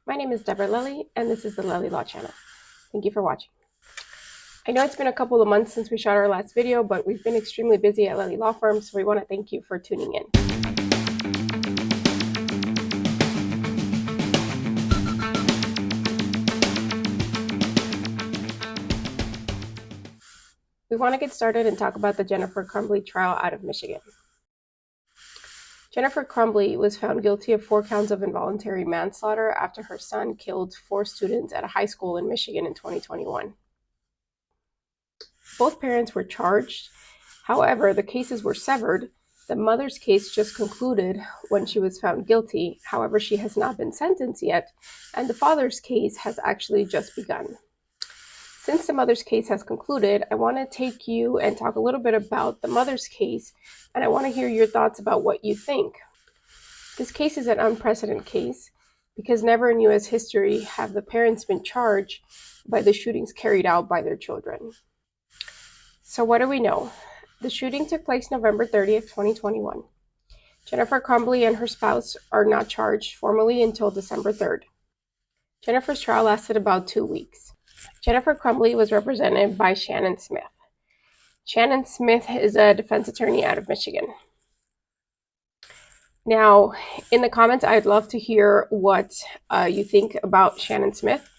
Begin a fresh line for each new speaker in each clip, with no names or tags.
My name is Deborah Lelli, and this is the Lelli Law Channel. Thank you for watching. I know it's been a couple of months since we shot our last video, but we've been extremely busy at Lelli Law Firm, so we want to thank you for tuning in. We want to get started and talk about the Jennifer Crumbley trial out of Michigan. Jennifer Crumbley was found guilty of 4 counts of involuntary manslaughter after her son killed 4 students at a high school in Michigan in 2021. Both parents were charged. However, the cases were severed. The mother's case just concluded when she was found guilty. However, she has not been sentenced yet, and the father's case has actually just begun. Since the mother's case has concluded, I want to take you and talk a little bit about the mother's case, and I want to hear your thoughts about what you think. This case is an unprecedented case because never in U.S. history have the parents been charged by the shootings carried out by their children. So what do we know? The shooting took place November 30th, 2021. Jennifer Crumbley and her spouse are not charged formally until December 3rd. Jennifer's trial lasted about 2 weeks. Jennifer Crumbley was represented by Shannon Smith. Shannon Smith is a defense attorney out of Michigan. Now, in the comments, I'd love to hear what you think about Shannon Smith.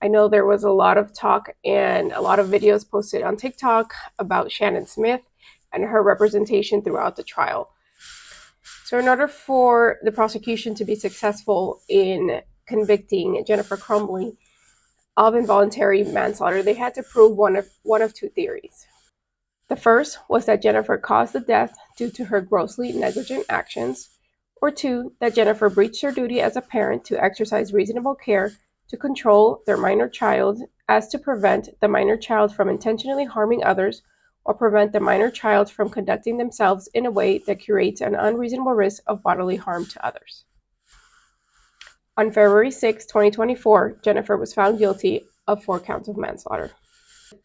I know there was a lot of talk and a lot of videos posted on TikTok about Shannon Smith and her representation throughout the trial. So in order for the prosecution to be successful in convicting Jennifer Crumbley of involuntary manslaughter, they had to prove one of 2 theories. The first was that Jennifer caused the death due to her grossly negligent actions, or 2, that Jennifer breached her duty as a parent to exercise reasonable care to control their minor child as to prevent the minor child from intentionally harming others or prevent the minor child from conducting themselves in a way that creates an unreasonable risk of bodily harm to others. On February 6, 2024, Jennifer was found guilty of 4 counts of manslaughter.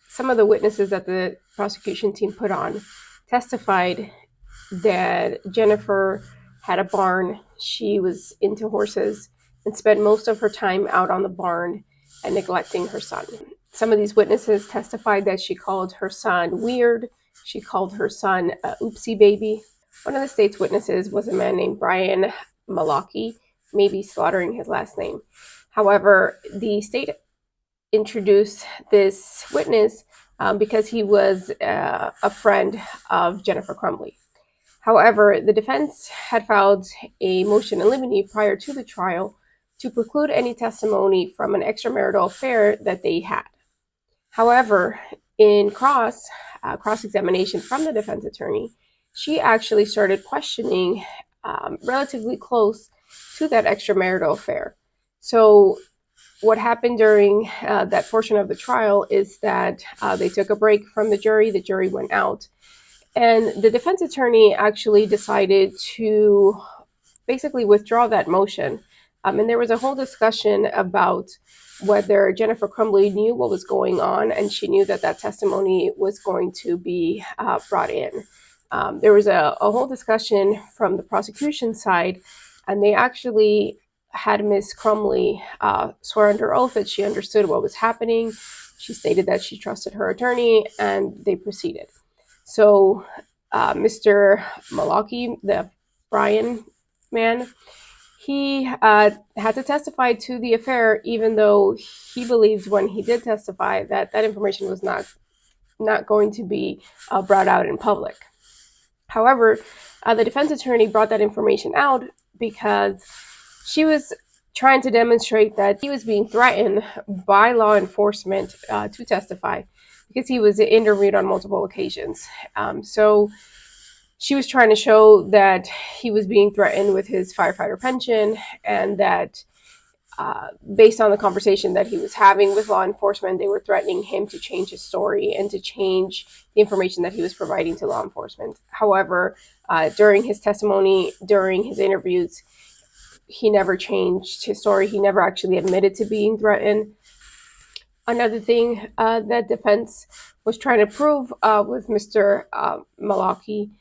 Some of the witnesses that the prosecution team put on testified that Jennifer had a barn, she was into horses, and spent most of her time out on the barn and neglecting her son. Some of these witnesses testified that she called her son weird, she called her son a oopsie baby. One of the state's witnesses was a man named Brian Malaki, maybe slaughtering his last name. However, the state introduced this witness because he was a friend of Jennifer Crumbley. However, the defense had filed a motion in limine prior to the trial to preclude any testimony from an extramarital affair that they had. However, in cross-examination from the defense attorney, she actually started questioning relatively close to that extramarital affair. So what happened during that portion of the trial is that they took a break from the jury went out, and the defense attorney actually decided to basically withdraw that motion. And there was a whole discussion about whether Jennifer Crumbley knew what was going on, and she knew that that testimony was going to be brought in. There was a whole discussion from the prosecution side, and they actually had Ms. Crumbley swear under oath that she understood what was happening. She stated that she trusted her attorney, and they proceeded. So Mr. Malaki, the Brian man, he had to testify to the affair, even though he believed when he did testify that that information was not going to be brought out in public. However, the defense attorney brought that information out because she was trying to demonstrate that he was being threatened by law enforcement to testify because he was interviewed on multiple occasions. So she was trying to show that he was being threatened with his firefighter pension, and that based on the conversation that he was having with law enforcement, they were threatening him to change his story and to change the information that he was providing to law enforcement. However, during his testimony, during his interviews, he never changed his story. He never actually admitted to being threatened. Another thing that defense was trying to prove with Mr. Malaki,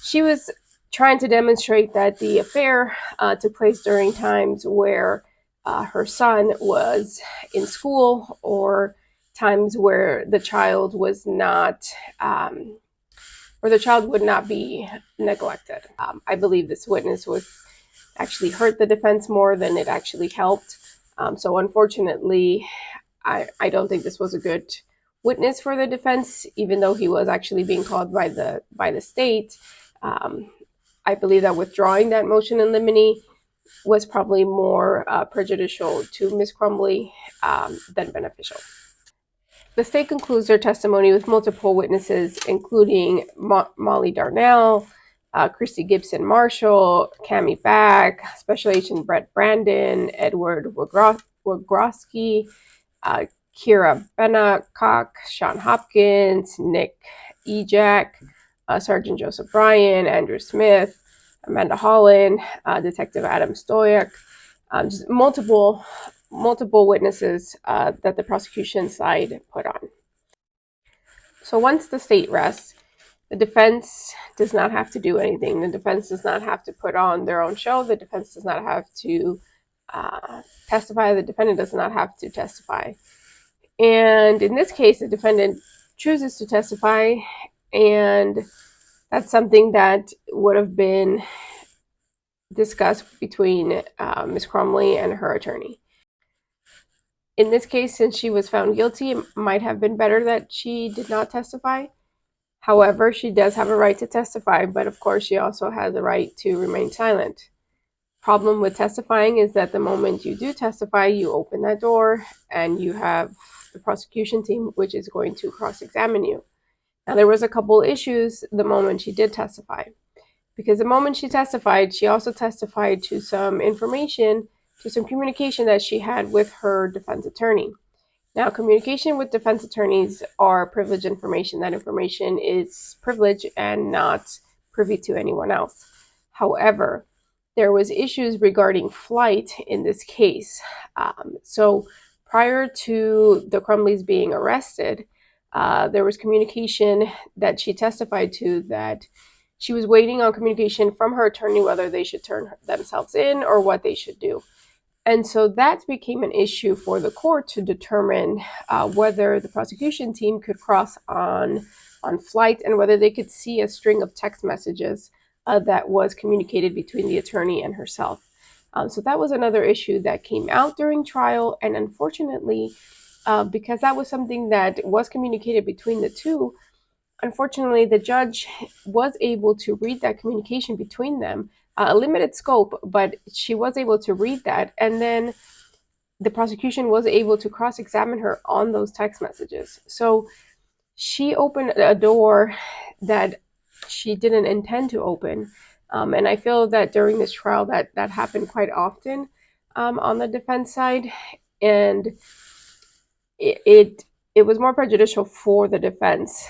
she was trying to demonstrate that the affair took place during times where her son was in school, or times where the child was not, or the child would not be neglected. I believe this witness was actually hurt the defense more than it actually helped. So unfortunately, I don't think this was a good witness for the defense, even though he was actually being called by the state. I believe that withdrawing that motion in limine was probably more prejudicial to Ms. Crumbley than beneficial. The state concludes their testimony with multiple witnesses, including Molly Darnell, Christy Gibson Marshall, Cammie Back, Special Agent Brett Brandon, Edward Wagroski, Kira Bennacock, Sean Hopkins, Nick Ejak, Sergeant Joseph Bryan, Andrew Smith, Amanda Holland, Detective Adam Stoyak, just multiple witnesses that the prosecution side put on. So once the state rests, the defense does not have to do anything. The defense does not have to put on their own show. The defense does not have to testify. The defendant does not have to testify. And in this case, the defendant chooses to testify, and that's something that would have been discussed between Ms. Crumbley and her attorney. In this case, since she was found guilty, it might have been better that she did not testify. However, she does have a right to testify, but of course she also has the right to remain silent. Problem with testifying is that the moment you do testify, you open that door and you have the prosecution team, which is going to cross-examine you. Now, there was a couple issues the moment she did testify, because the moment she testified, she also testified to some information, to some communication that she had with her defense attorney. Now, communication with defense attorneys are privileged information. That information is privileged and not privy to anyone else. However, there was issues regarding flight in this case. So prior to the Crumbleys being arrested, there was communication that she testified to that she was waiting on communication from her attorney whether they should turn themselves in or what they should do. And so that became an issue for the court to determine whether the prosecution team could cross on flight and whether they could see a string of text messages that was communicated between the attorney and herself. So that was another issue that came out during trial. And unfortunately, because that was something that was communicated between the two, unfortunately, the judge was able to read that communication between them, a limited scope, but she was able to read that. And then the prosecution was able to cross-examine her on those text messages. So she opened a door that she didn't intend to open. And I feel that during this trial that happened quite often on the defense side. And it was more prejudicial for the defense.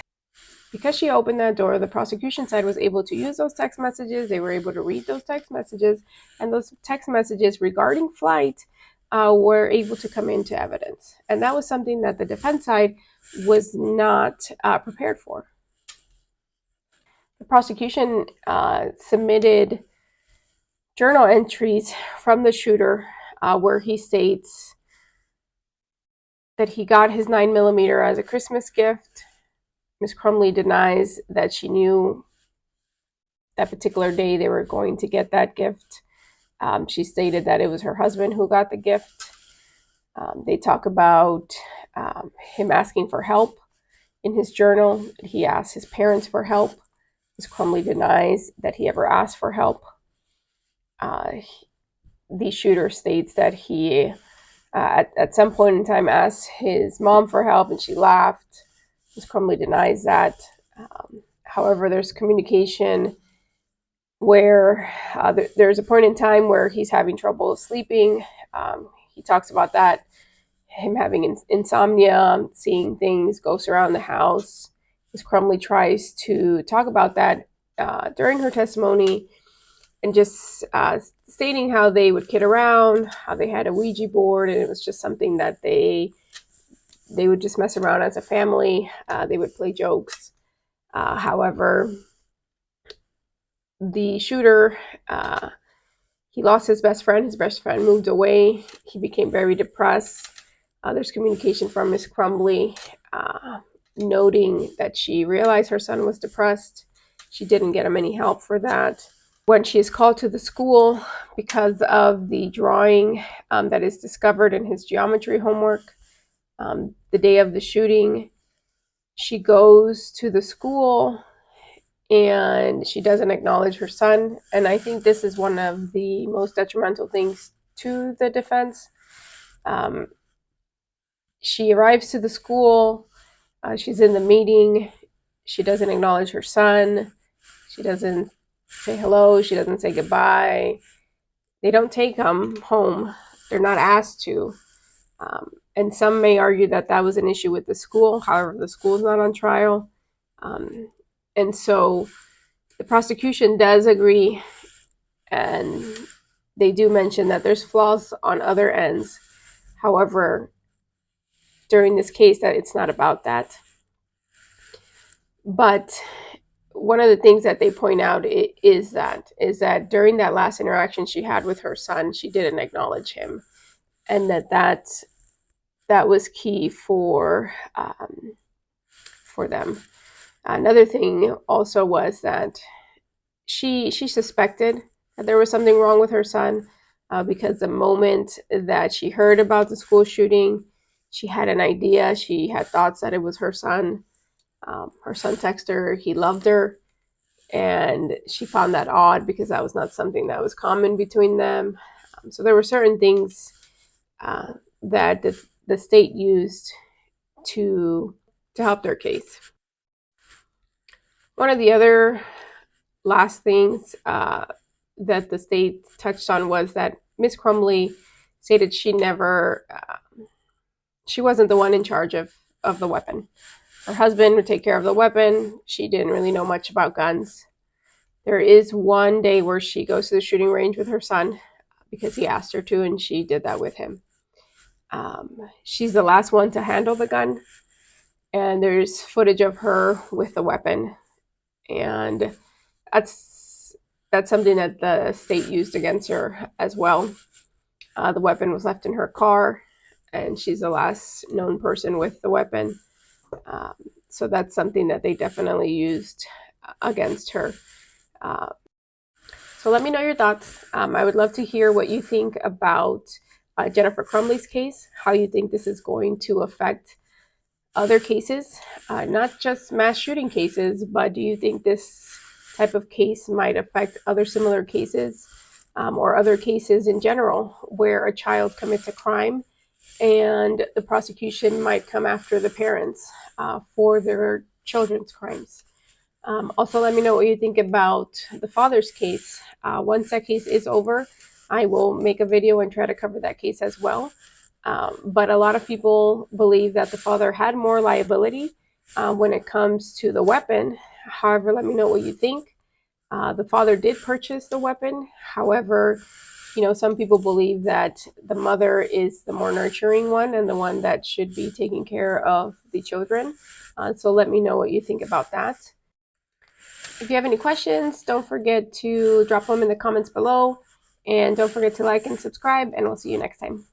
Because she opened that door, the prosecution side was able to use those text messages. They were able to read those text messages, and those text messages regarding flight were able to come into evidence. And that was something that the defense side was not prepared for. The prosecution submitted journal entries from the shooter where he states that he got his 9mm as a Christmas gift. Ms. Crumbley denies that she knew that particular day they were going to get that gift. She stated that it was her husband who got the gift. They talk about him asking for help in his journal. He asked his parents for help. Ms. Crumbley denies that he ever asked for help. The shooter states that he, at some point in time, asked his mom for help and she laughed. Ms. Crumbley denies that. However, there's communication where there's a point in time where he's having trouble sleeping. He talks about that, him having insomnia, seeing things, ghosts around the house. Ms. Crumbley tries to talk about that during her testimony and just stating how they would kid around, how they had a Ouija board, and it was just something that they would just mess around as a family. They would play jokes. However, the shooter, He lost his best friend. His best friend moved away. He became very depressed. There's communication from Miss Crumbley noting that she realized her son was depressed. She didn't get him any help for that. When she is called to the school because of the drawing that is discovered in his geometry homework, the day of the shooting, she goes to the school and she doesn't acknowledge her son. And I think this is one of the most detrimental things to the defense. She arrives to the school. She's in the meeting. She doesn't acknowledge her son. She doesn't say hello. She doesn't say goodbye. They don't take him home. They're not asked to. And some may argue that that was an issue with the school. However, the school is not on trial. And so the prosecution does agree, and they do mention that there's flaws on other ends. However, during this case, that it's not about that. But one of the things that they point out is that during that last interaction she had with her son, she didn't acknowledge him, and that was key for them. Another thing also was that she suspected that there was something wrong with her son because the moment that she heard about the school shooting, she had an idea. She had thoughts that it was her son. Her son texted her he loved her, and she found that odd because that was not something that was common between them. So there were certain things that the state used to help their case. One of the other last things that the state touched on was that Miss Crumbley stated she wasn't the one in charge of the weapon. Her husband would take care of the weapon. She didn't really know much about guns. There is one day where she goes to the shooting range with her son because he asked her to, and she did that with him. She's the last one to handle the gun, and there's footage of her with the weapon, and that's something that the state used against her as well. The weapon was left in her car, and she's the last known person with the weapon. So that's something that they definitely used against her. So let me know your thoughts. I would love to hear what you think about Jennifer Crumbley's case, how you think this is going to affect other cases, not just mass shooting cases, but do you think this type of case might affect other similar cases or other cases in general where a child commits a crime and the prosecution might come after the parents for their children's crimes? Also, let me know what you think about the father's case. Once that case is over, I will make a video and try to cover that case as well. But a lot of people believe that the father had more liability when it comes to the weapon. However, let me know what you think. The father did purchase the weapon. However, some people believe that the mother is the more nurturing one and the one that should be taking care of the children. So let me know what you think about that. If you have any questions, don't forget to drop them in the comments below. And don't forget to like and subscribe, and we'll see you next time.